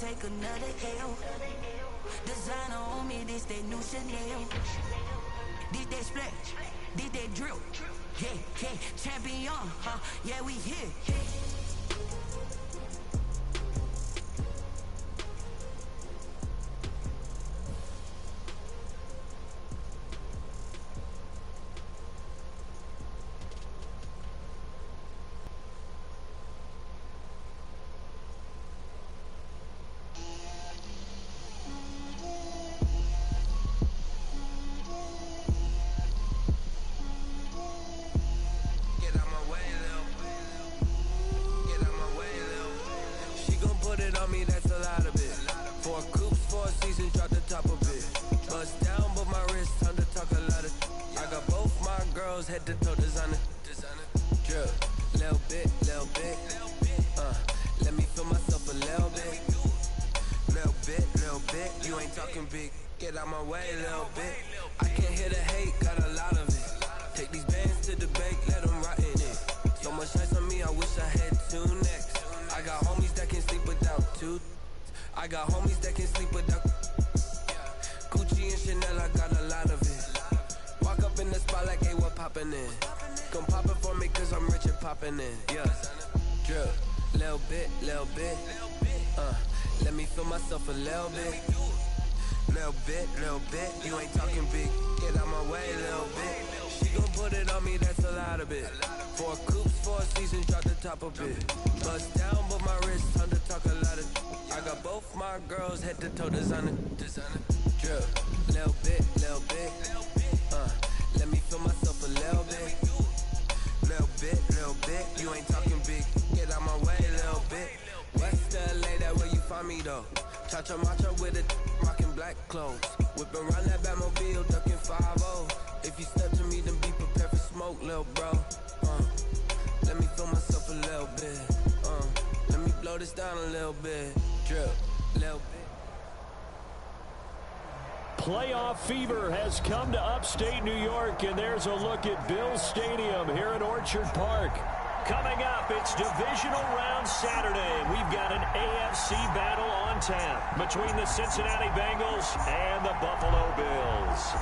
take another L. Designer on me, this that new Chanel. This that splash, this that drill. Yeah, champion, huh? Yeah, we here. Head to toe designer, drip, little bit, let me feel myself a little bit, you ain't talking big, get out my way, little bit, I can't hear the hate, got a lot of it, take these bands to the bank, let them rot in it, so much ice on me, I wish I had two necks, I got homies that can sleep without two, I got homies that can sleep without, Gucci and Chanel, I got a lot of it. Walk up in the spot like, hey, what poppin' in? Come pop it for me, cause I'm rich and poppin' in. Yeah, drip, little bit, let me feel myself a little bit. Little bit, you ain't talking big. Get out my way, little bit. She gon' put it on me, that's a lot of it. 4 coops, 4 seasons, drop the top a bit. Bust down, but my wrist, time to talk a lot of. I got both my girls, head to toe designer. Drip, little bit, let me feel myself a little bit. Little bit, you ain't talking big. Get out my way, little bit. West LA, that where you find me though. Cha-cha matcha with it, rockin' black clothes. Whippin' around that Batmobile, duckin' 5-0. If you step to me, then be prepared for smoke, lil' bro. Let me feel myself a little bit. Let me blow this down a little bit. Drip, little bit. Playoff fever has come to upstate New York, and there's a look at Bills Stadium here in Orchard Park. Coming up, it's Divisional Round Saturday. We've got an AFC battle on tap between the Cincinnati Bengals and the Buffalo Bills.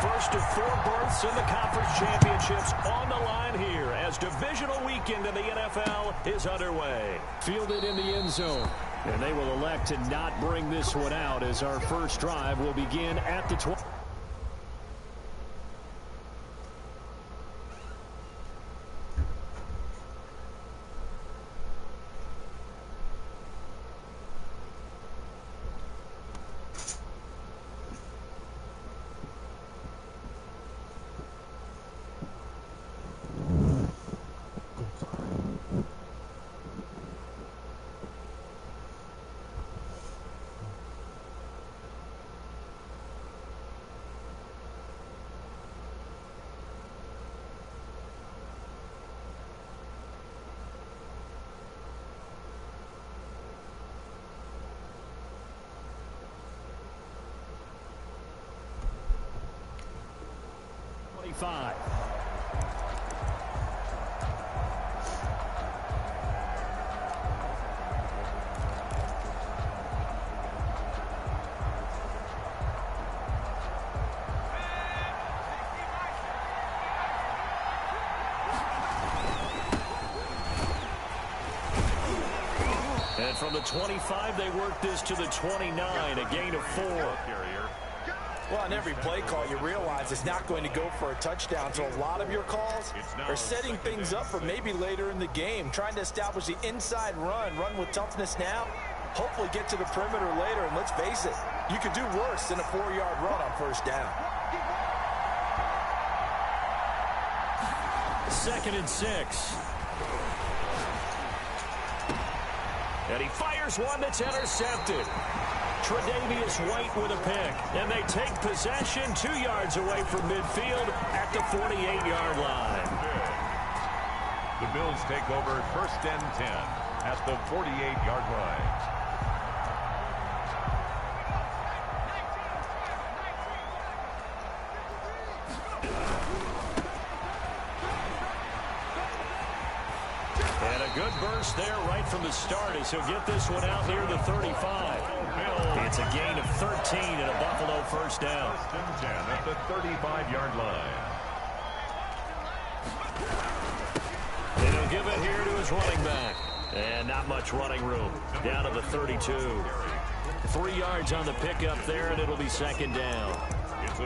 First of 4 berths in the conference championships on the line here as divisional weekend in the NFL is underway. Fielded in the end zone. And they will elect to not bring this one out as our first drive will begin at the 20. And from the 25, they work this to the 29, a gain of 4. Well, on every play call, you realize it's not going to go for a touchdown, so a lot of your calls are setting things up for maybe later in the game, trying to establish the inside run with toughness now, hopefully get to the perimeter later, and let's face it, you could do worse than a 4-yard run on first down. 2nd and 6. And he fires one that's intercepted. Tre'Davious White with a pick. And they take possession 2 yards away from midfield at the 48-yard line. The Bills take over 1st and 10 at the 48-yard line. And a good burst there right from the start as he'll get this one out near the 35. It's a gain of 13 and a Buffalo first down. 1st and 10 at the 35-yard line. And he'll give it here to his running back. And not much running room. Down to the 32. 3 yards on the pickup there, and it'll be 2nd down.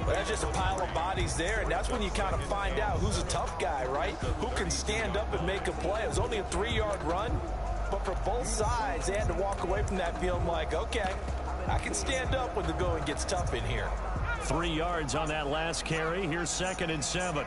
That's just a pile of bodies there, and that's when you kind of find out who's a tough guy, right? Who can stand up and make a play. It was only a 3-yard run, but for both sides, they had to walk away from that feeling like, okay, I can stand up when the going gets tough in here. 3 yards on that last carry. Here's 2nd and 7.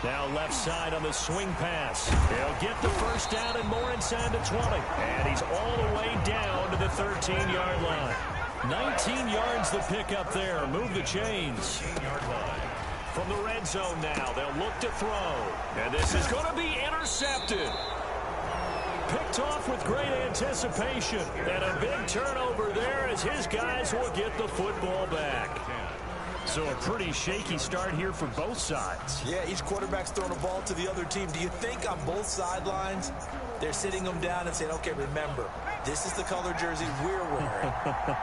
Now left side on the swing pass. He'll get the first down and more inside the 20. And he's all the way down to the 13-yard line. 19 yards the pickup there. Move the chains. From the red zone now, they'll look to throw. And this is going to be intercepted. Picked off with great anticipation. And a big turnover there as his guys will get the football back. So a pretty shaky start here for both sides. Yeah, each quarterback's throwing a ball to the other team. Do you think on both sidelines they're sitting them down and saying, okay, remember, this is the color jersey we're wearing.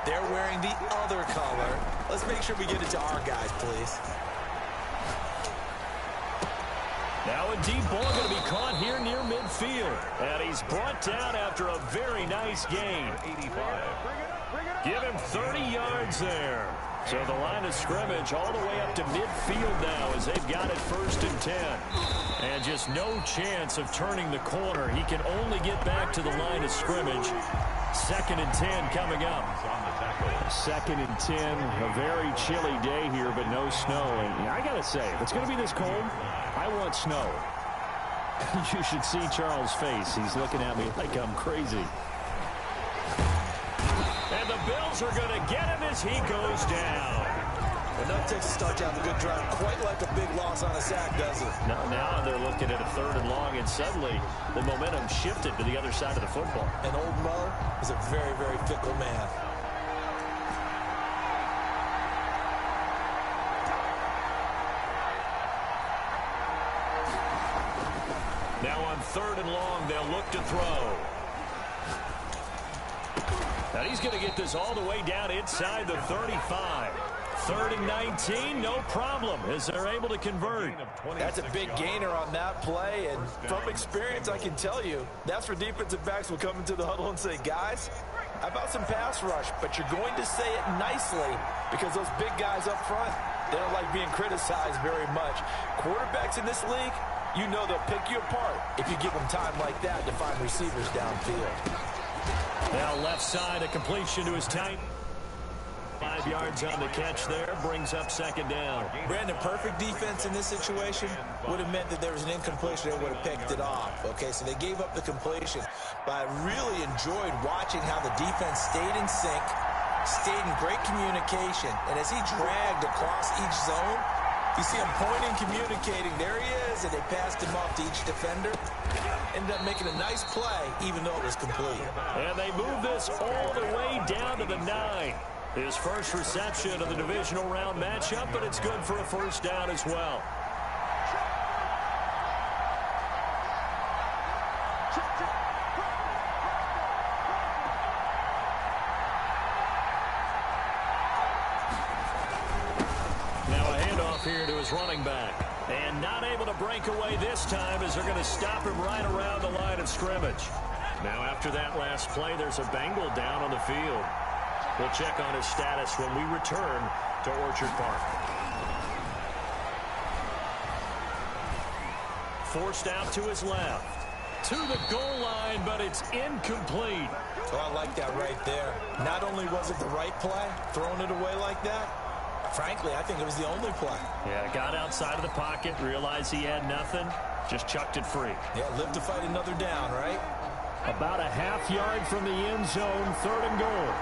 They're wearing the other color. Let's make sure we get it to our guys, please. Now a deep ball going to be caught here near midfield. And he's brought down after a very nice gain. 85. Give him 30 yards there. So the line of scrimmage all the way up to midfield now as they've got it 1st and 10. And just no chance of turning the corner. He can only get back to the line of scrimmage. 2nd and 10 coming up. 2nd and 10. A very chilly day here, but no snow. And I got to say, if it's going to be this cold, I want snow. You should see Charles' face. He's looking at me like I'm crazy. And the Bills are going to get him as he goes down. Enough takes to start out a good drive. Quite like a big loss on a sack, does it? Now they're looking at a 3rd and long, and suddenly the momentum shifted to the other side of the football. And Old Muller is a very, very fickle man. Now on 3rd and long, they'll look to throw. Now he's going to get this all the way down inside the 35. 3rd and 19, no problem, as they're able to convert. That's a big gainer on that play, and from experience, I can tell you, that's where defensive backs will come into the huddle and say, guys, how about some pass rush? But you're going to say it nicely because those big guys up front, they don't like being criticized very much. Quarterbacks in this league, you know they'll pick you apart if you give them time like that to find receivers downfield. Now left side, a completion to his tight. 5 yards on the catch there, brings up 2nd down. Brandon, perfect defense in this situation would have meant that there was an incompletion. They would have picked it off. Okay, so they gave up the completion. But I really enjoyed watching how the defense stayed in sync, stayed in great communication. And as he dragged across each zone, you see him pointing, communicating. There he is, and they passed him off to each defender. Ended up making a nice play, even though it was complete. And they move this all the way down to the 9. His first reception of the divisional round matchup, but it's good for a first down as well. Now a handoff here to his running back. And not able to break away this time as they're going to stop him right around the line of scrimmage. Now after that last play, there's a Bengal down on the field. We'll check on his status when we return to Orchard Park. Forced out to his left. To the goal line, but it's incomplete. Oh, I like that right there. Not only was it the right play, throwing it away like that, frankly, I think it was the only play. Yeah, got outside of the pocket, realized he had nothing, just chucked it free. Yeah, live to fight another down, right? About a half yard from the end zone, 3rd and goal.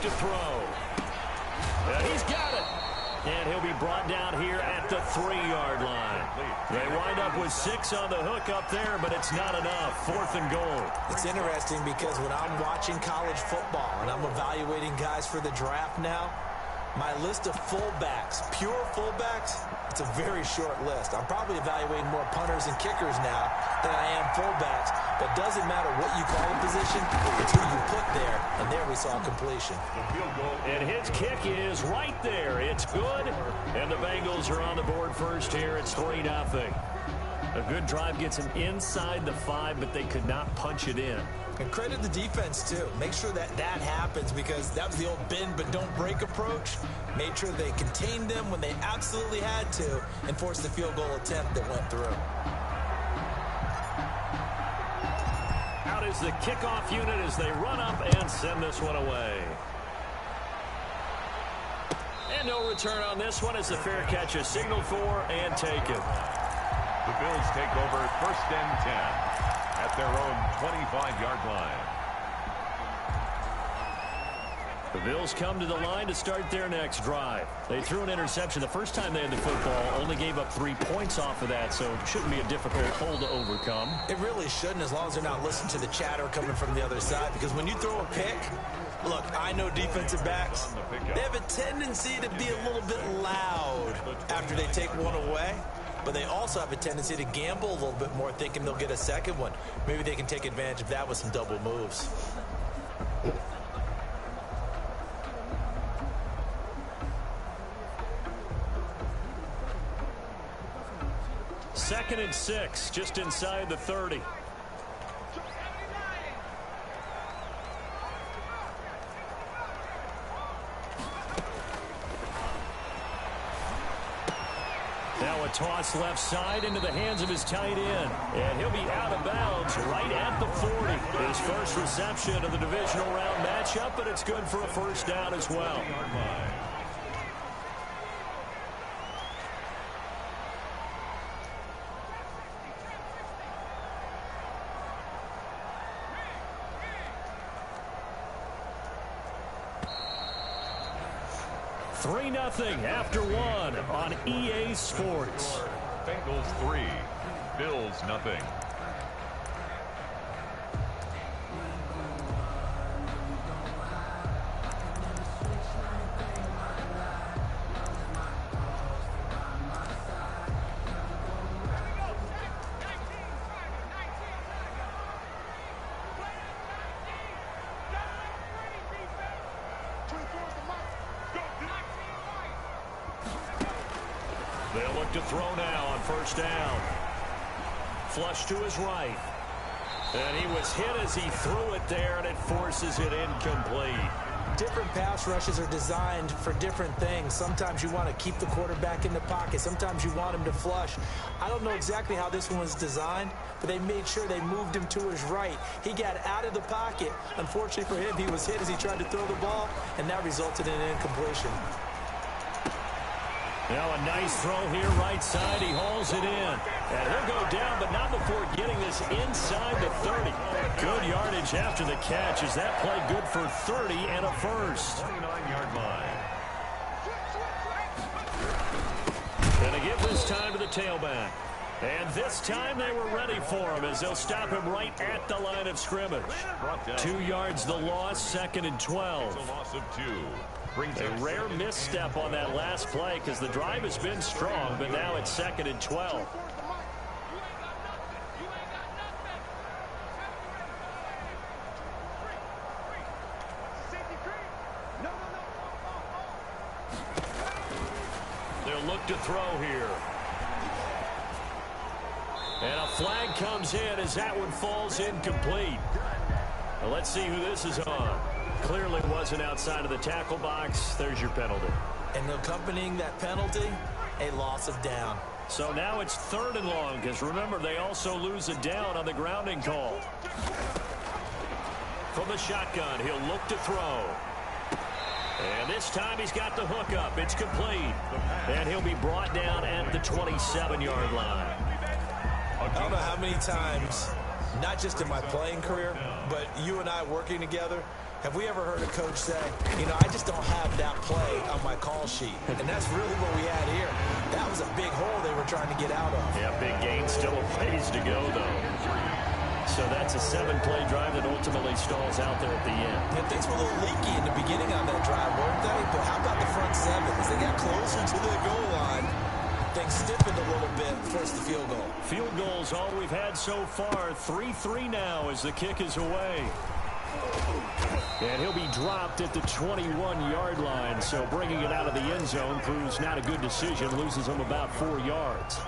to throw. And he's got it. And he'll be brought down here at the 3-yard line. They wind up with 6 on the hook up there, but it's not enough. 4th and goal. It's interesting because when I'm watching college football and I'm evaluating guys for the draft now, my list of fullbacks, pure fullbacks, it's a very short list. I'm probably evaluating more punters and kickers now than I am fullbacks. But it doesn't matter what you call a position, it's who you put there. And there we saw completion. And his kick is right there. It's good. And the Bengals are on the board first here. It's 3-0. A good drive gets them inside the 5, but they could not punch it in. And credit the defense, too. Make sure that happens because that was the old bend but don't break approach. Made sure they contained them when they absolutely had to and forced the field goal attempt that went through. Out is the kickoff unit as they run up and send this one away. And no return on this one as the fair catch is signaled for and taken. The Bills take over 1st and 10 at their own 25-yard line. The Bills come to the line to start their next drive. They threw an interception the first time they had the football, only gave up 3 points off of that, so it shouldn't be a difficult hole to overcome. It really shouldn't, as long as they're not listening to the chatter coming from the other side, because when you throw a pick, look, I know defensive backs, they have a tendency to be a little bit loud after they take one away. But they also have a tendency to gamble a little bit more, thinking they'll get a second one. Maybe they can take advantage of that with some double moves. Second and 6, just inside the 30. Now a toss left side into the hands of his tight end. And he'll be out of bounds right at the 40. His first reception of the divisional round matchup, but it's good for a first down as well. Nothing after 1 on EA Sports. Bengals 3, Bills nothing. They'll look to throw now on first down. Flush to his right. And he was hit as he threw it there, and it forces it incomplete. Different pass rushes are designed for different things. Sometimes you want to keep the quarterback in the pocket. Sometimes you want him to flush. I don't know exactly how this one was designed, but they made sure they moved him to his right. He got out of the pocket. Unfortunately for him, he was hit as he tried to throw the ball, and that resulted in an incompletion. Now a nice throw here right side. He hauls it in. And he'll go down, but not before getting this inside the 30. Good yardage after the catch. Is that play good for 30 and a first? 29-yard line. And they give this time to the tailback. And this time they were ready for him as they'll stop him right at the line of scrimmage. 2 yards the loss, 2nd and 12. It's a loss of 2. A rare misstep on that last play because the drive has been strong, but now it's 2nd and 12. They'll look to throw here. And a flag comes in as that one falls incomplete. Well, let's see who this is on. Clearly wasn't outside of the tackle box. There's your penalty. And accompanying that penalty, a loss of down. So now it's 3rd and long because remember they also lose a down on the grounding call. From the shotgun, he'll look to throw. And this time he's got the hook up. It's complete. And he'll be brought down at the 27-yard line. I don't know how many times, not just in my playing career, but you and I working together, Have we ever heard a coach say, you know, I just don't have that play on my call sheet? And that's really what we had here. That was a big hole they were trying to get out of. Yeah, big gain, still a ways to go, though. So that's a 7-play drive that ultimately stalls out there at the end. And things were a little leaky in the beginning on that drive, weren't they? But how about the front 7? As they got closer to the goal line, things stiffened a little bit, forced the field goal. Field goals, all we've had so far. 3-3 now as the kick is away. And he'll be dropped at the 21-yard line, so bringing it out of the end zone proves not a good decision, loses him about 4 yards.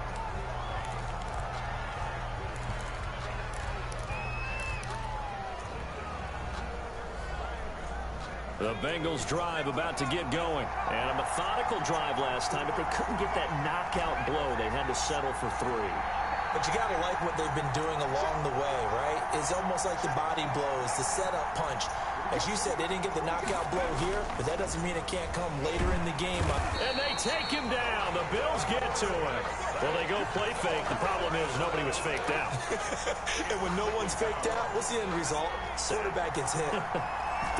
The Bengals drive about to get going. And a methodical drive last time, but they couldn't get that knockout blow. They had to settle for 3. But you got to like what they've been doing along the way, right? It's almost like the body blows, the setup punch. As you said, they didn't get the knockout blow here, but that doesn't mean it can't come later in the game. And they take him down. The Bills get to him. Well, they go play fake. The problem is nobody was faked out. And when no one's faked out, what's the end result? Quarterback gets hit.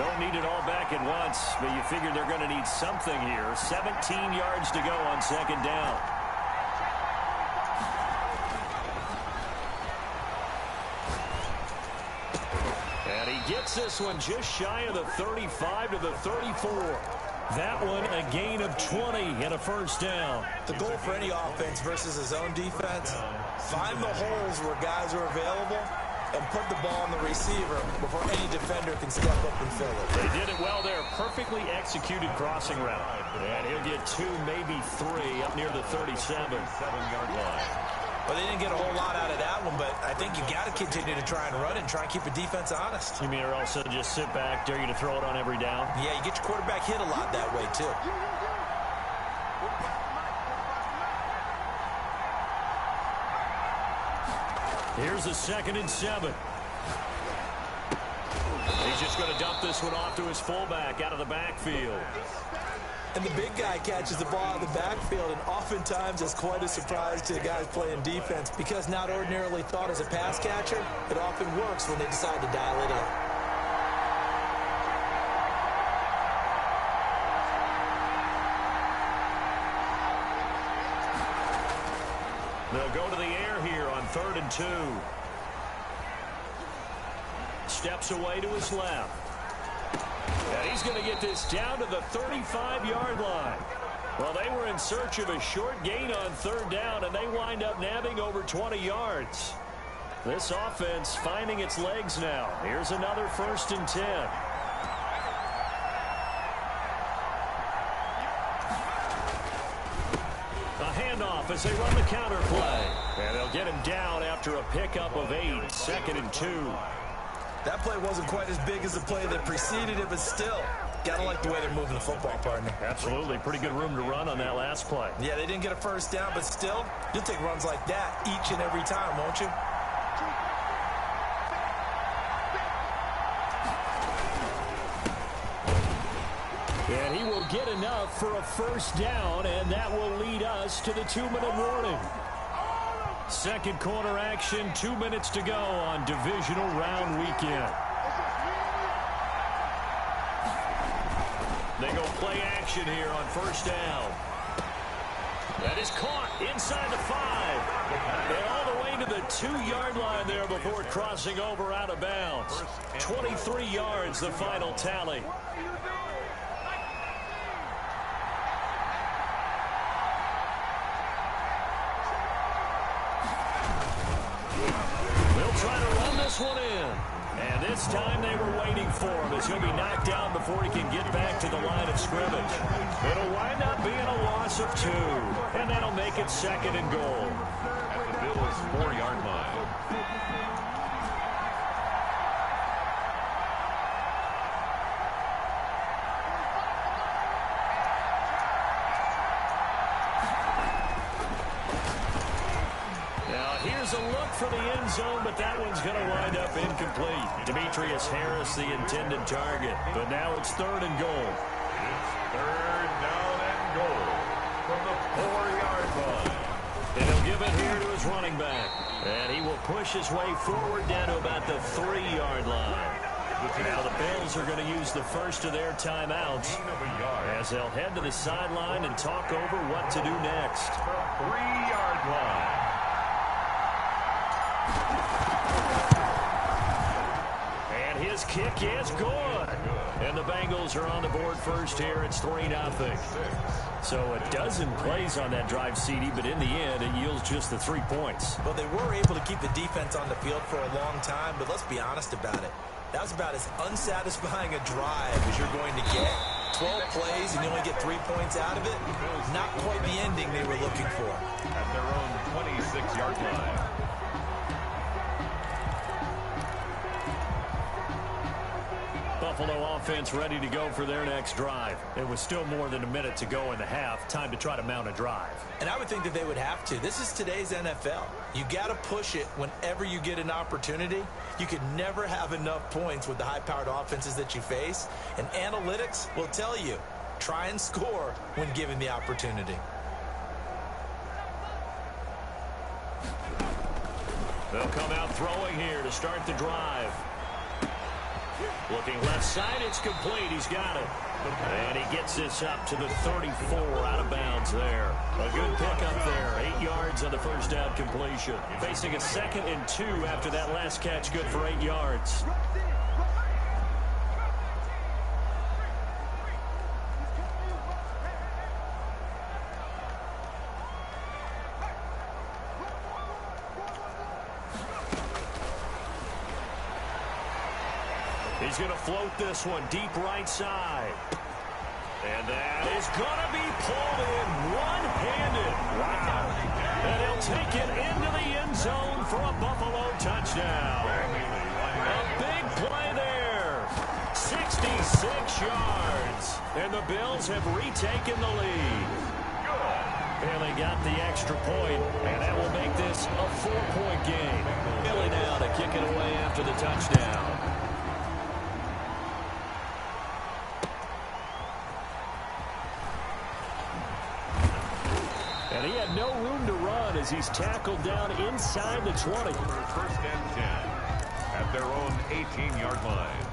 Don't need it all back at once, but you figure they're going to need something here. 17 yards to go on 2nd down. And he gets this one just shy of the 35 to the 34. That one a gain of 20 and a 1st down. The goal for any offense versus his own defense, find the holes where guys are available and put the ball on the receiver before any defender can step up and fill it. They did it well there. Perfectly executed crossing route. And he'll get 2, maybe 3 up near the 37-yard line. Well, they didn't get a whole lot out of that one, but I think you got to continue to try and run it and try and keep the defense honest. You mean or else just sit back, dare you to throw it on every down? Yeah, you get your quarterback hit a lot that way, too. Here's a 2nd and 7. He's just going to dump this one off to his fullback out of the backfield. And the big guy catches the ball out of the backfield, and oftentimes it's quite a surprise to the guys playing defense because not ordinarily thought as a pass catcher, it often works when they decide to dial it up. They'll go to the air here on 3rd and 2. Steps away to his left. And he's going to get this down to the 35-yard line. Well, they were in search of a short gain on 3rd down, and they wind up nabbing over 20 yards. This offense finding its legs now. Here's another 1st and 10. As they run the counter play. And they'll get him down after a pickup of 8. 2nd and 2. That play wasn't quite as big as the play that preceded it, but still, gotta like the way they're moving the football, partner. Absolutely. Pretty good room to run on that last play. Yeah, they didn't get a 1st down, but still, you'll take runs like that each and every time, won't you? And he will get enough for a 1st down, and that will lead us to the 2-minute warning. 2nd quarter action, 2 minutes to go on divisional round weekend. They go play action here on 1st down. That is caught inside the 5. And all the way to the 2-yard line there before crossing over out of bounds. 23 yards, the final tally. One in. And this time they were waiting for him as he'll be knocked down before he can get back to the line of scrimmage. It'll wind up being a loss of 2. And that'll make it 2nd and goal. At the Bills' 4-yard line. Here's a look for the end zone, but that one's going to wind up incomplete. Demetrius Harris, the intended target. But now it's 3rd and goal. It's 3rd down and goal from the 4-yard line. And he'll give it here to his running back. And he will push his way forward down to about the 3-yard line. Now the Bills are going to use the first of their timeouts as they'll head to the sideline and talk over what to do next. 3-yard line. And his kick is good. And the Bengals are on the board first here. It's 3-0. So a dozen plays on that drive, CD, but in the end, it yields just the 3 points. Well, they were able to keep the defense on the field for a long time, but let's be honest about it. That was about as unsatisfying a drive as you're going to get. 12 plays and you only get 3 points out of it. Not quite the ending they were looking for. At their own 26-yard line. Buffalo offense ready to go for their next drive. It was still more than a minute to go in the half. Time to try to mount a drive. And I would think that they would have to. This is today's NFL. You got to push it whenever you get an opportunity. You could never have enough points with the high-powered offenses that you face. And analytics will tell you, try and score when given the opportunity. They'll come out throwing here to start the drive. Looking left side, it's complete. He's got it. And he gets this up to the 34, out of bounds there. A good pickup there. 8 yards on the first down completion. Facing a 2nd and 2 after that last catch, good for 8 yards. He's going to float this one deep right side. And that is going to be pulled in one-handed. Wow. And he'll take it into the end zone for a Buffalo touchdown. A big play there. 66 yards. And the Bills have retaken the lead. And they got the extra point, and that will make this a 4-point game. Billy now to kick it away after the touchdown. And he had no room to run as he's tackled down inside the 20. First and 10 at their own 18-yard line.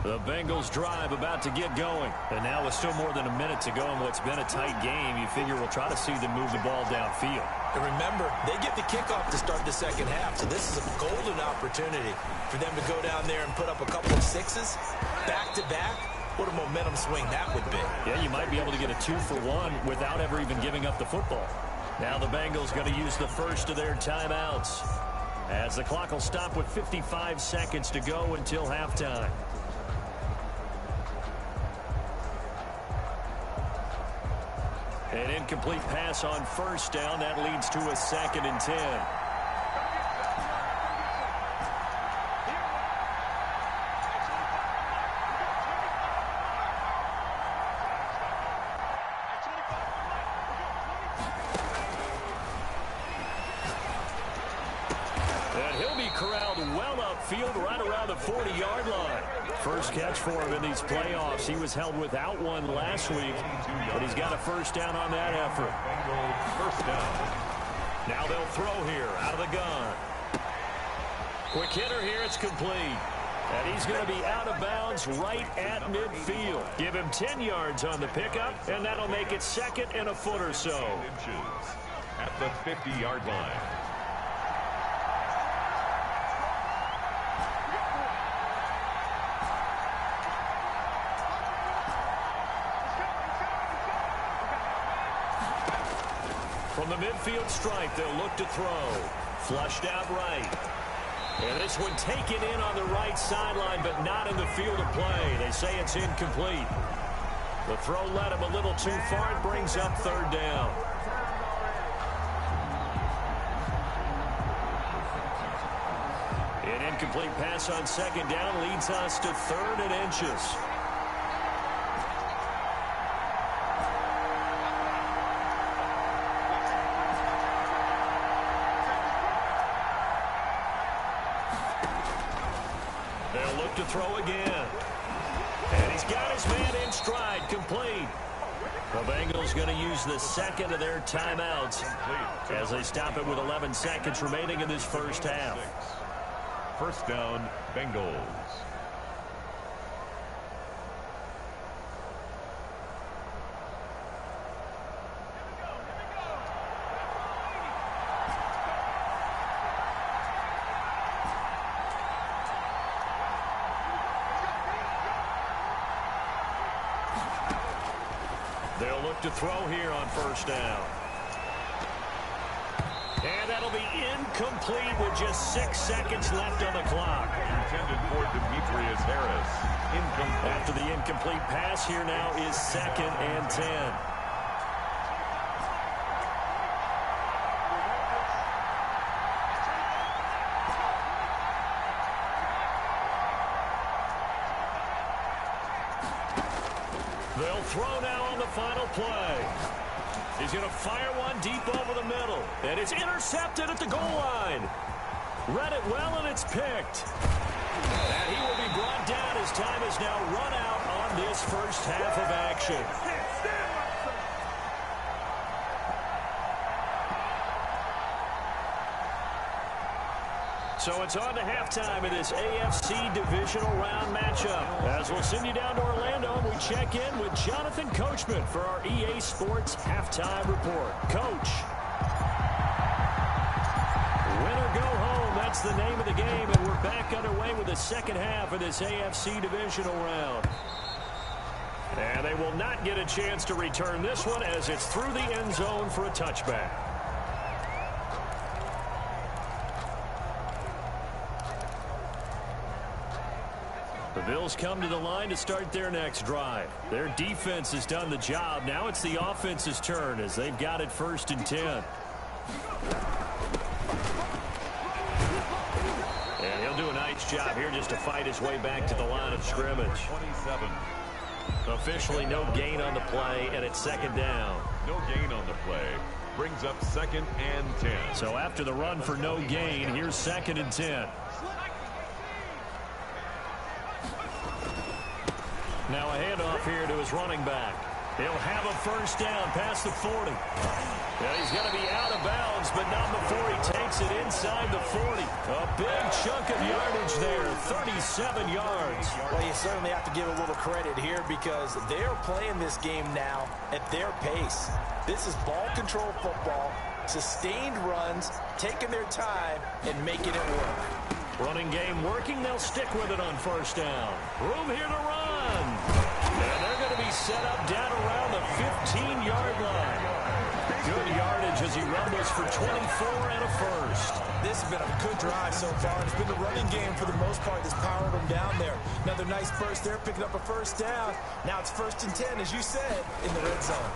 The Bengals drive about to get going. And now with still more than a minute to go in what's been a tight game, you figure we'll try to see them move the ball downfield. And remember, they get the kickoff to start the second half, so this is a golden opportunity for them to go down there and put up a couple of sixes back-to-back. What a momentum swing that would be. Yeah, you might be able to get a 2-for-1 without ever even giving up the football. Now the Bengals going to use the first of their timeouts, as the clock will stop with 55 seconds to go until halftime. An incomplete pass on first down. That leads to a 2nd and 10. And he'll be corralled well upfield right around the 40-yard line. First catch for him in these playoffs. He was held without one last week, but he's got a first down on that effort. First down. Now they'll throw here out of the gun. Quick hitter here, it's complete. And he's going to be out of bounds right at midfield. Give him 10 yards on the pickup, and that'll make it 2nd and a foot or so. At the 50-yard line. From the midfield stripe, they'll look to throw. Flushed out right. And this one taken in on the right sideline, but not in the field of play. They say it's incomplete. The throw led him a little too far. It brings up 3rd down. An incomplete pass on 2nd down leads us to 3rd and inches. They'll look to throw again. And he's got his man in stride, complete. The Bengals going to use the second of their timeouts as they stop it with 11 seconds remaining in this first half. First down, Bengals. They'll look to throw here on first down. And that'll be incomplete with just 6 seconds left on the clock. Intended for Demetrius Harris. Incomplete. After the incomplete pass, here now is 2nd and 10. They'll throw now on the final play. He's going to fire one deep over the middle. And it's intercepted at the goal line. Read it well, and it's picked. And he will be brought down as time has now run out on this first half of action. So it's on to halftime in this AFC divisional round matchup. As we'll send you down to Orlando, and we check in with Jonathan Coachman for our EA Sports Halftime Report. Coach. Win or go home, that's the name of the game, and we're back underway with the second half of this AFC divisional round. And they will not get a chance to return this one as it's through the end zone for a touchback. The Bills come to the line to start their next drive. Their defense has done the job. Now it's the offense's turn as they've got it 1st and 10. And he'll do a nice job here just to fight his way back to the line of scrimmage. 27. Officially no gain on the play, and it's 2nd down. No gain on the play. Brings up 2nd and 10. So after the run for no gain, here's 2nd and 10. Now a handoff here to his running back. He'll have a first down past the 40. And he's going to be out of bounds, but not before he takes it inside the 40. A big chunk of yardage there, 37 yards. Well, you certainly have to give a little credit here because they're playing this game now at their pace. This is ball control football, sustained runs, taking their time, and making it work. Running game working. They'll stick with it on first down. Room here to run. And they're going to be set up down around the 15-yard line. Good yardage as he rumbles for 24 and a first. This has been a good drive so far. It's been the running game for the most part that's powered them down there. Another nice burst there, picking up a first down. Now it's 1st and 10, as you said, in the red zone.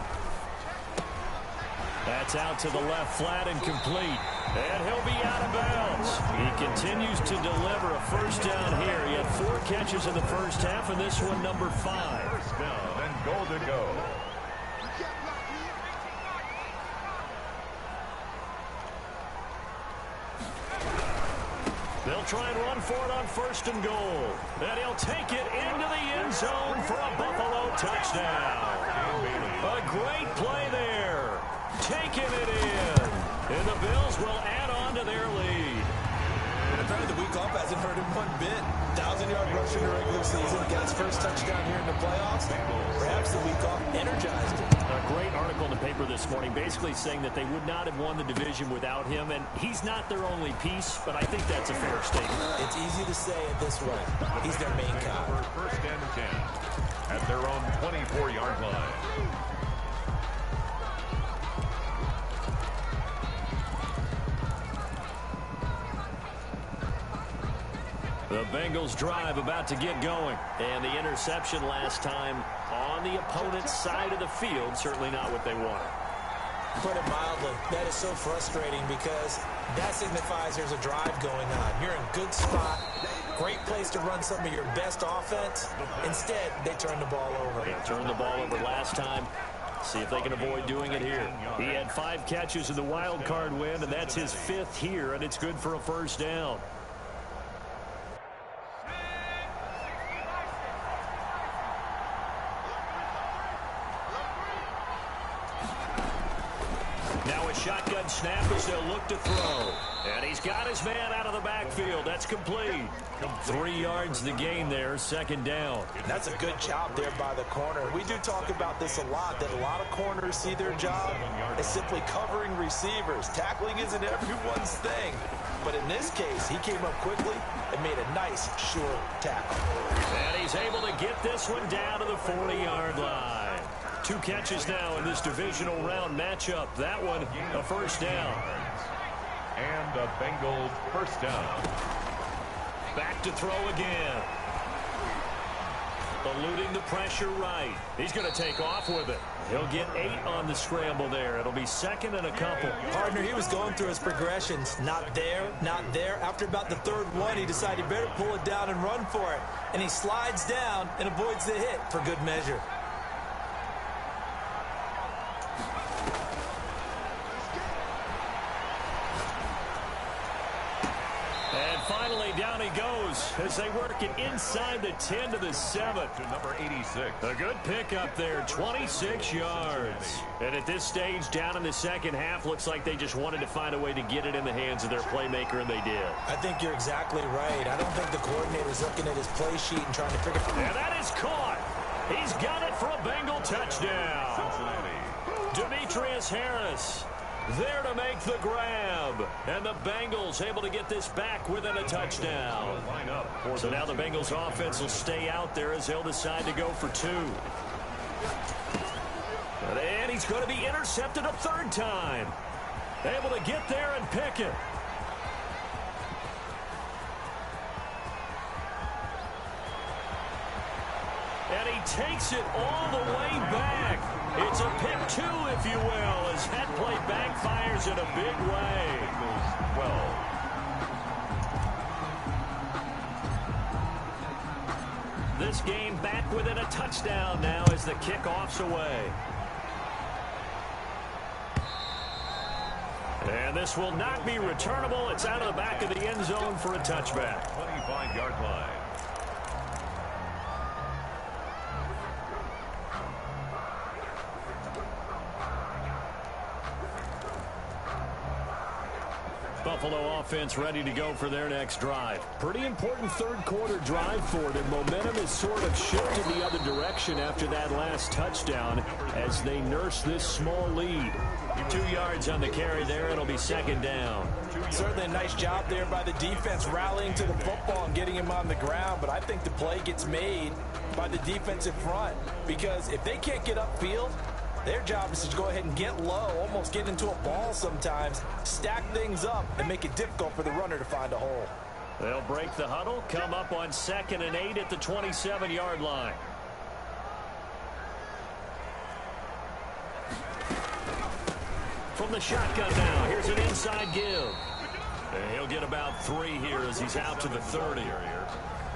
That's out to the left, flat and complete. And he'll be out of bounds. He continues to deliver a first down here. He had 4 catches in the first half, and this one number 5. First down and goal to go. They'll try and run for it on 1st and goal. And he'll take it into the end zone for a Buffalo touchdown. A great play there. Taking it in. And the Bills will add on to their lead. And apparently the week off hasn't hurt him one bit. 1,000-yard rush in the regular season. Got his first touchdown here in the playoffs. Perhaps the week off energized him. A great article in the paper this morning basically saying that they would not have won the division without him. And he's not their only piece, but I think that's a fair statement. It's easy to say it this way. He's their main guy. 1st and 10 at their own 24-yard line. The Bengals drive about to get going. And the interception last time on the opponent's side of the field, certainly not what they wanted. Put it mildly, that is so frustrating because that signifies there's a drive going on. You're in a good spot, great place to run some of your best offense. Instead, they turn the ball over. They turned the ball over last time. See if they can avoid doing it here. He had 5 catches in the wild card win, and that's his 5th here, and it's good for a first down. on snap as they'll look to throw. And he's got his man out of the backfield. That's complete. 3 yards the gain there, second down. That's a good job there by the corner. We do talk about this a lot, that a lot of corners see their job as simply covering receivers. Tackling isn't everyone's thing. But in this case, he came up quickly and made a nice, short tackle. And he's able to get this one down to the 40-yard line. 2 catches now in this divisional round matchup. That one, a first down. And a Bengals first down. Back to throw again. Eluding the pressure right. He's going to take off with it. He'll get 8 on the scramble there. It'll be second and a couple. Partner, he was going through his progressions. Not there, not there. After about the third one, he decided he better pull it down and run for it. And he slides down and avoids the hit for good measure. Finally, down he goes as they work it inside the 10 to the 7. To number 86. A good pickup there, 26 yards. And at this stage, down in the second half, looks like they just wanted to find a way to get it in the hands of their playmaker, and they did. I think you're exactly right. I don't think the coordinator's looking at his play sheet and trying to figure out. And that is caught. He's got it for a Bengal touchdown. Cincinnati. Demetrius Harris there to make the grab. And the Bengals able to get this back within a touchdown. So now the Bengals offense will stay out there as they'll decide to go for 2. And he's going to be intercepted a third time. Able to get there and pick it. And he takes it all the way back. It's a pick 2, if you will, as that play backfires in a big way. 12. This game back within a touchdown now as the kickoff's away. And this will not be returnable. It's out of the back of the end zone for a touchback. 25-yard line. Buffalo offense ready to go for their next drive. Pretty important third quarter drive for them. Momentum has sort of shifted the other direction after that last touchdown as they nurse this small lead. 2 yards on the carry there. It'll be second down. Certainly a nice job there by the defense rallying to the football and getting him on the ground. But I think the play gets made by the defensive front because if they can't get upfield, their job is to go ahead and get low, almost get into a ball sometimes, stack things up, and make it difficult for the runner to find a hole. They'll break the huddle, come up on 2nd and 8 at the 27-yard line. From the shotgun now, here's an inside give. And he'll get about 3 here as he's out to the 30.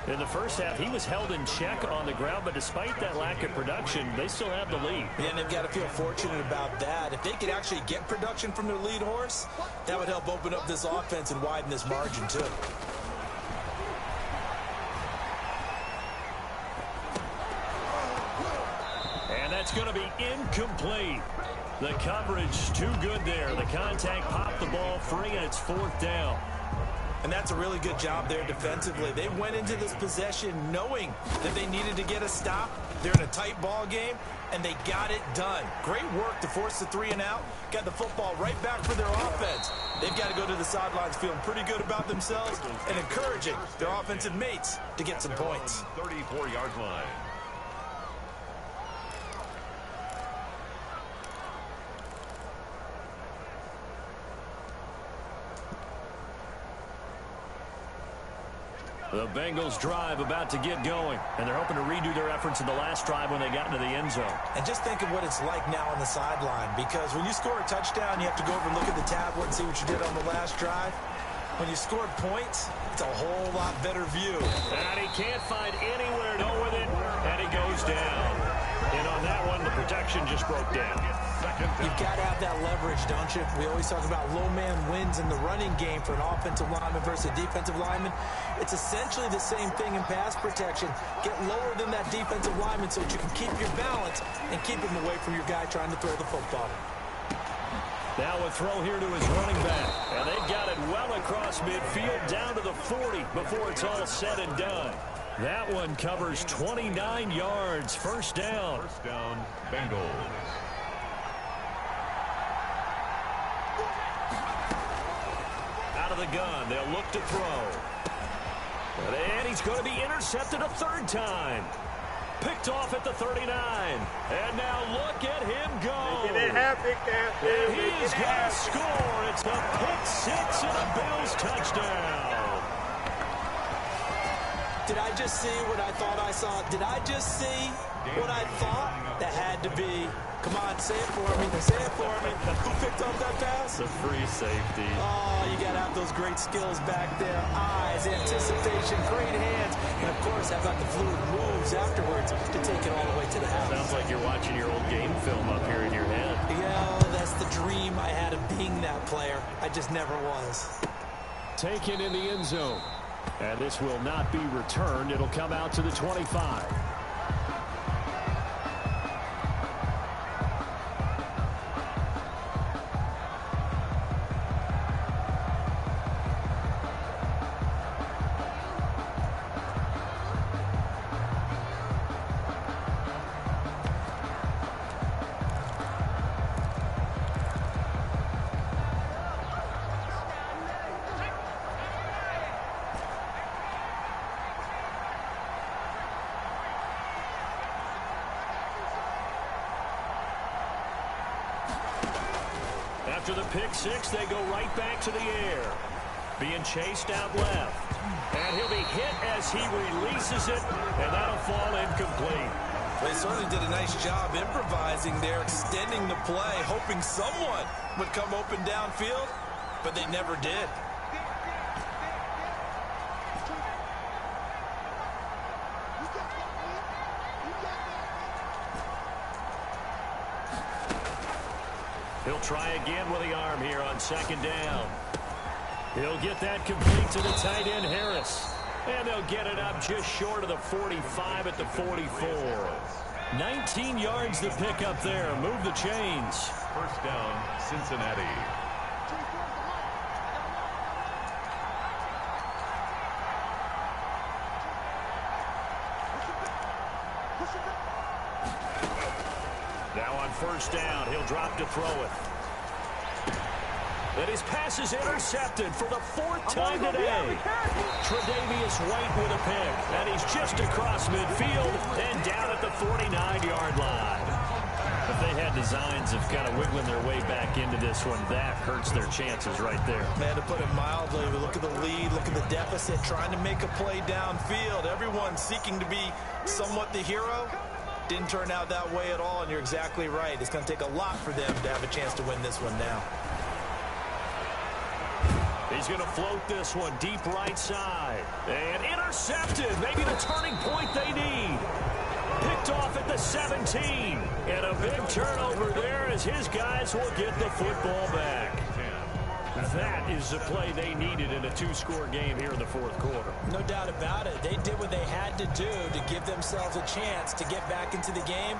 In the first half, he was held in check on the ground, but despite that lack of production, they still have the lead. And they've got to feel fortunate about that. If they could actually get production from their lead horse, that would help open up this offense and widen this margin, too. And that's going to be incomplete. The coverage too good there. The contact popped the ball free, and it's 4th down. And that's a really good job there defensively. They went into this possession knowing that they needed to get a stop. They're in a tight ball game, and they got it done. Great work to force the 3 and out. Got the football right back for their offense. They've got to go to the sidelines feeling pretty good about themselves and encouraging their offensive mates to get some points. 34-yard line. The Bengals drive about to get going, and they're hoping to redo their efforts in the last drive when they got into the end zone. And just think of what it's like now on the sideline, because when you score a touchdown, you have to go over and look at the tablet and see what you did on the last drive. When you scored points, it's a whole lot better view. And he can't find anywhere to go with it, and he goes down. And on that one, the protection just broke down. You've got to have that leverage, don't you? We always talk about low man wins in the running game for an offensive lineman versus a defensive lineman. It's essentially the same thing in pass protection. Get lower than that defensive lineman so that you can keep your balance and keep him away from your guy trying to throw the football. Now a throw here to his running back. And they got it well across midfield down to the 40 before it's all said and done. That one covers 29 yards. First down. First down, Bengals. Out of the gun. They'll look to throw. And he's going to be intercepted a third time. Picked off at the 39. And now look at him go. And he is going to score. It's a pick six and a Bills touchdown. Did I just see what I thought I saw? Did I just see what I thought? That had to be. Come on, say it for me. Say it for me. Who picked up that pass? The free safety. Oh, you got to have those great skills back there. Eyes, anticipation, great hands. And, of course, how about the fluid moves afterwards to take it all the way to the house? Sounds like you're watching your old game film up here in your head. Yeah, that's the dream I had of being that player. I just never was. Taken in the end zone. And this will not be returned. It'll come out to the 25. After the pick six, they go right back to the air. Being chased out left. And he'll be hit as he releases it, and that'll fall incomplete. They certainly did a nice job improvising there, extending the play, hoping someone would come open downfield, but they never did. He'll try again with the arm here on second down. He'll get that complete to the tight end, Harris. And they'll get it up just short of the 45 at the 44. 19 yards to pick up there. Move the chains. First down, Cincinnati. Now on first down, he'll drop to throw it. And his pass is intercepted for the fourth time today. Tre'Davious White with a pick. And he's just across midfield and down at the 49-yard line. If they had designs of kind of wiggling their way back into this one, that hurts their chances right there. Man, to put it mildly, we look at the lead, look at the deficit, trying to make a play downfield. Everyone seeking to be somewhat the hero. Didn't turn out that way at all, and you're exactly right. It's going to take a lot for them to have a chance to win this one now. He's going to float this one deep right side. And intercepted. Maybe the turning point they need. Picked off at the 17. And a big turnover there as his guys will get the football back. That is the play they needed in a two-score game here in the fourth quarter. No doubt about it. They did what they had to do to give themselves a chance to get back into the game.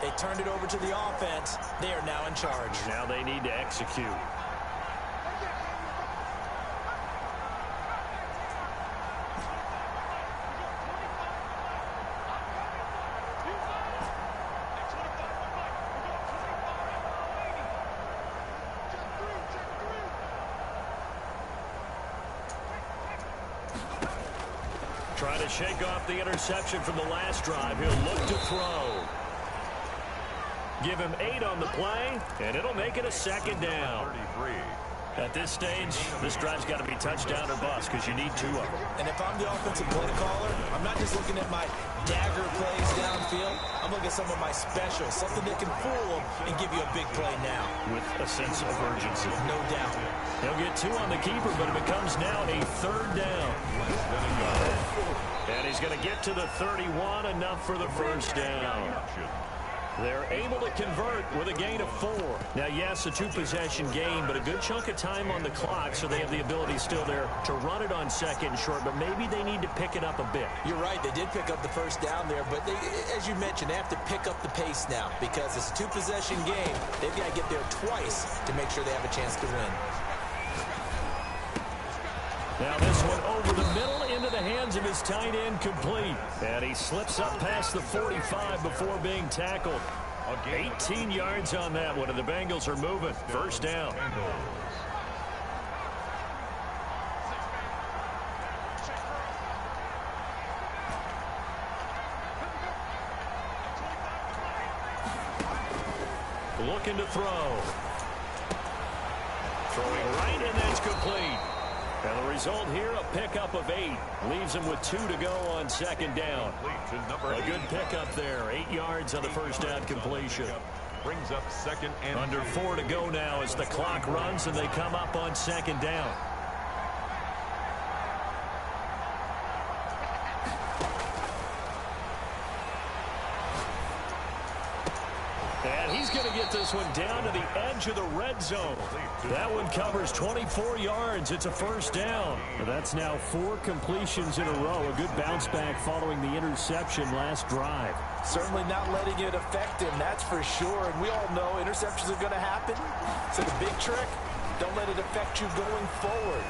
They turned it over to the offense. They are now in charge. Now they need to execute. Trying to shake off the interception from the last drive. He'll look to throw. Give him 8 on the play, and it'll make it a second down. 33. At this stage, this drive's got to be touchdown or bust because you need 2 of them. And if I'm the offensive play caller, I'm not just looking at my dagger plays downfield. I'm looking at some of my specials, something that can fool them and give you a big play now. With a sense of urgency. No doubt. He'll get 2 on the keeper, but it becomes now a third down. And he's going to get to the 31, enough for the first down. They're able to convert with a gain of 4. Now, yes, a 2-possession game, but a good chunk of time on the clock, so they have the ability still there to run it on second and short, but maybe they need to pick it up a bit. You're right. They did pick up the first down there, but they, as you mentioned, they have to pick up the pace now because it's a 2-possession game. They've got to get there twice to make sure they have a chance to win. Now this one over the middle into the hands of his tight end, complete. And he slips up past the 45 before being tackled. 18 yards on that one, and the Bengals are moving. First down. Looking to throw. Throwing right, and that's complete. And the result here, a pickup of 8. Leaves him with 2 to go on second down. A good pickup there. 8 yards on the first down completion. Brings up second and under 4 to go now as the clock runs and they come up on second down. And he's going to get this one down to the edge of the red zone. That one covers 24 yards. It's a first down. That's now 4 completions in a row. A good bounce back following the interception last drive. Certainly not letting it affect him, that's for sure. And we all know interceptions are going to happen. So the big trick, don't let it affect you going forward.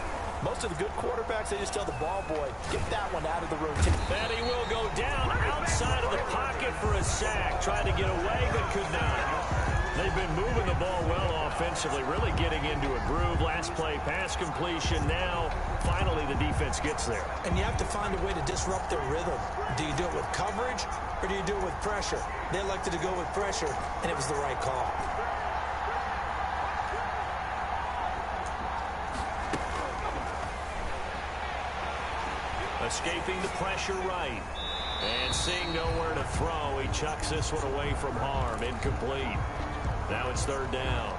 Most of the good quarterbacks, they just tell the ball boy, get that one out of the rotation. And he will go down outside of the pocket for a sack. Tried to get away, but could not. They've been moving the ball well offensively, really getting into a groove. Last play, pass completion. Now, finally, the defense gets there. And you have to find a way to disrupt their rhythm. Do you do it with coverage, or do you do it with pressure? They elected to go with pressure, and it was the right call. Escaping the pressure right. And seeing nowhere to throw, he chucks this one away from harm. Incomplete. Now it's third down.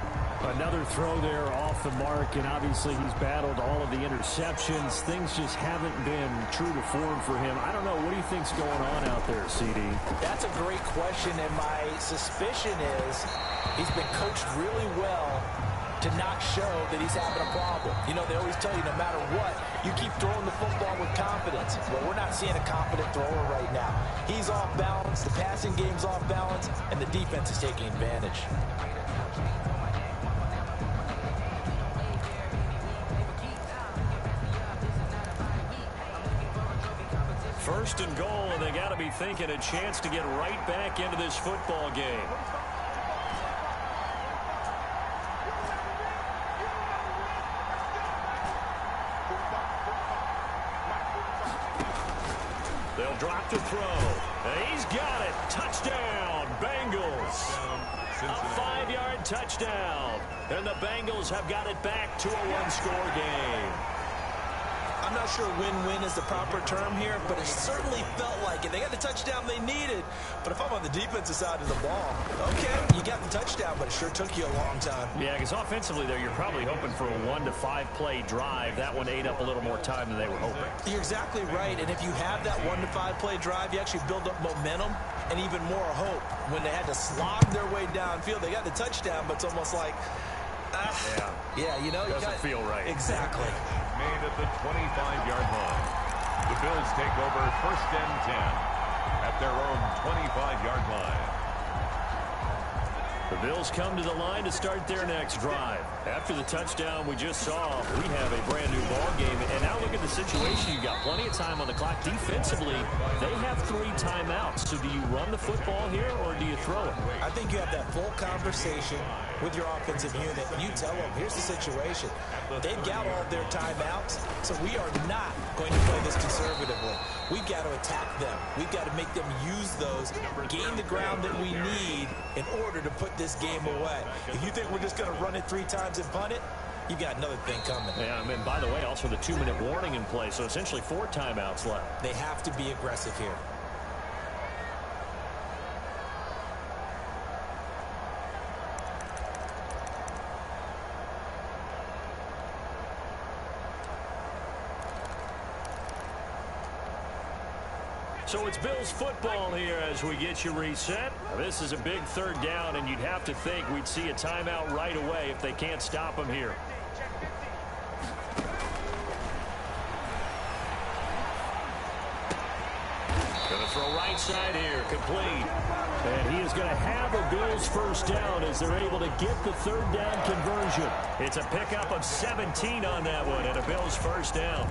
Another throw there off the mark, and obviously he's battled all of the interceptions. Things just haven't been true to form for him. I don't know. What do you think's going on out there, CD? That's a great question, and my suspicion is he's been coached really well to not show that he's having a problem. You know, they always tell you no matter what, you keep throwing the football with confidence. Well, we're not seeing a confident thrower right now. He's off balance, the passing game's off balance, and the defense is taking advantage. First and goal, and they got to be thinking a chance to get right back into this football game. They'll drop to throw. And he's got it. Touchdown, Bengals. A 5-yard touchdown. And the Bengals have got it back to a 1-score game. I'm not sure win-win is the proper term here, but it certainly felt like it. They got the touchdown they needed, but if I'm on the defensive side of the ball, okay, you got the touchdown, but it sure took you a long time. Yeah, because offensively there, you're probably hoping for a 1 to 5 play drive. That one ate up a little more time than they were hoping. You're exactly right, and if you have that 1 to 5 play drive, you actually build up momentum and even more hope. When they had to slog their way downfield, they got the touchdown, but it's almost like, yeah, you know, doesn't feel right. Exactly. Made at the 25-yard line. The Bills take over first and 10 at their own 25-yard line. The Bills come to the line to start their next drive. After the touchdown we just saw, we have a brand new ball game. And now look at the situation. You've got plenty of time on the clock. Defensively, they have 3 timeouts. So do you run the football here or do you throw it? I think you have that full conversation with your offensive unit. You tell them, here's the situation. They've got all their timeouts, so we are not going to play this conservatively. We've got to attack them. We've got to make them use those, gain the ground that we need in order to put this game away. If you think we're just going to run it 3 times and punt it, you've got another thing coming. Yeah, I mean, by the way, also the 2-minute warning in play, so essentially 4 timeouts left. They have to be aggressive here. So it's Bills football here as we get you reset. Now, this is a big third down, and you'd have to think we'd see a timeout right away if they can't stop them here. Going to throw right side here, complete. And he is going to have a Bills first down as they're able to get the third down conversion. It's a pickup of 17 on that one and a Bills first down.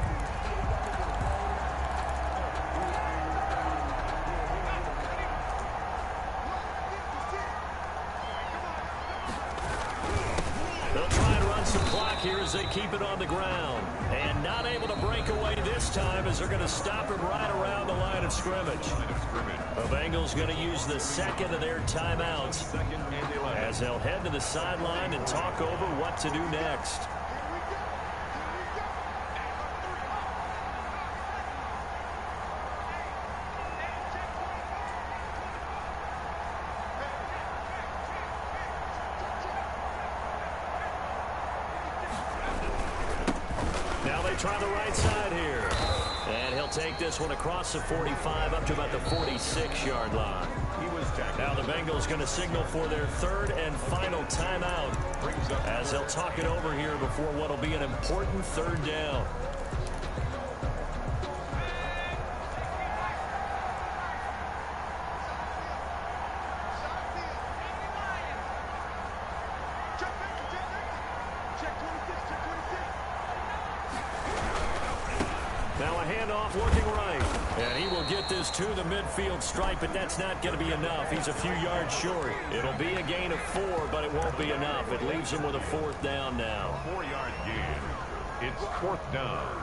They'll try and run some clock here as they keep it on the ground. And not able to break away this time as they're going to stop him right around the line of scrimmage. The Bengals going to use the second of their timeouts as they'll head to the sideline and talk over what to do next. Try the right side here. And he'll take this one across the 45 up to about the 46-yard line. Now the Bengals going to signal for their third and final timeout as they'll talk it over here before what will be an important third down. Now a handoff looking right. And he will get this to the midfield stripe, but that's not going to be enough. He's a few yards short. It'll be a gain of 4, but it won't be enough. It leaves him with a fourth down now. 4-yard gain. It's fourth down.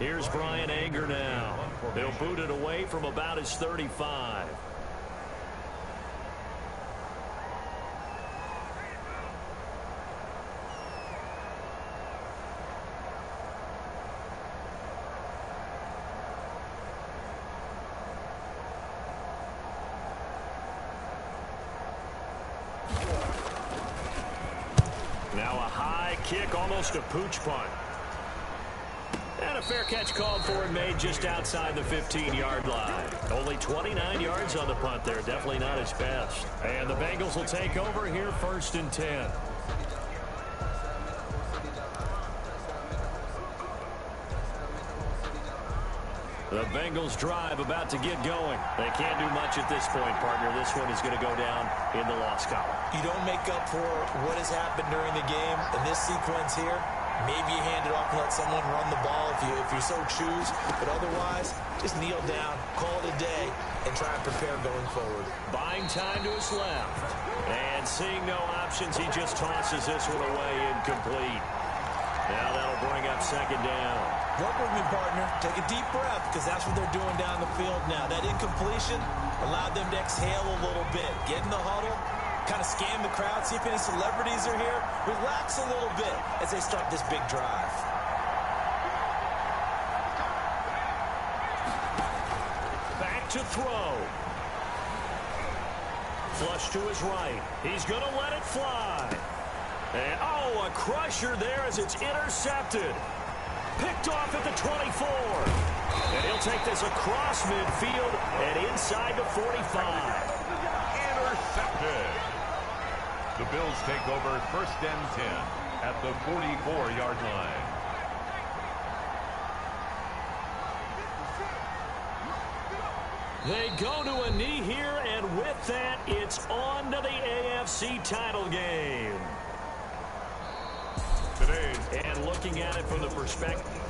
Here's Brian Anger now. They'll boot it away from about his 35. Now a high kick, almost a pooch punt. And a fair catch called for and made just outside the 15-yard line. Only 29 yards on the punt there. Definitely not his best. And the Bengals will take over here first and 10. The Bengals drive about to get going. They can't do much at this point, partner. This one is going to go down in the loss column. You don't make up for what has happened during the game in this sequence here. Maybe you hand it off and let someone run the ball if you so choose. But otherwise, just kneel down, call it a day, and try and prepare going forward. Buying time to his left. And seeing no options, he just tosses this one away incomplete. Now that'll bring up second down. Work with me, partner. Take a deep breath, because that's what they're doing down the field now. That incompletion allowed them to exhale a little bit. Get in the huddle. Kind of scan the crowd, see if any celebrities are here. Relax a little bit as they start this big drive. Back to throw. Flush to his right. He's going to let it fly. And, oh, a crusher there as it's intercepted. Picked off at the 24. And he'll take this across midfield and inside the 45. Intercepted. The Bills take over first and 10 at the 44-yard line. They go to a knee here, and with that, it's on to the AFC title game. Today, and looking at it from the perspective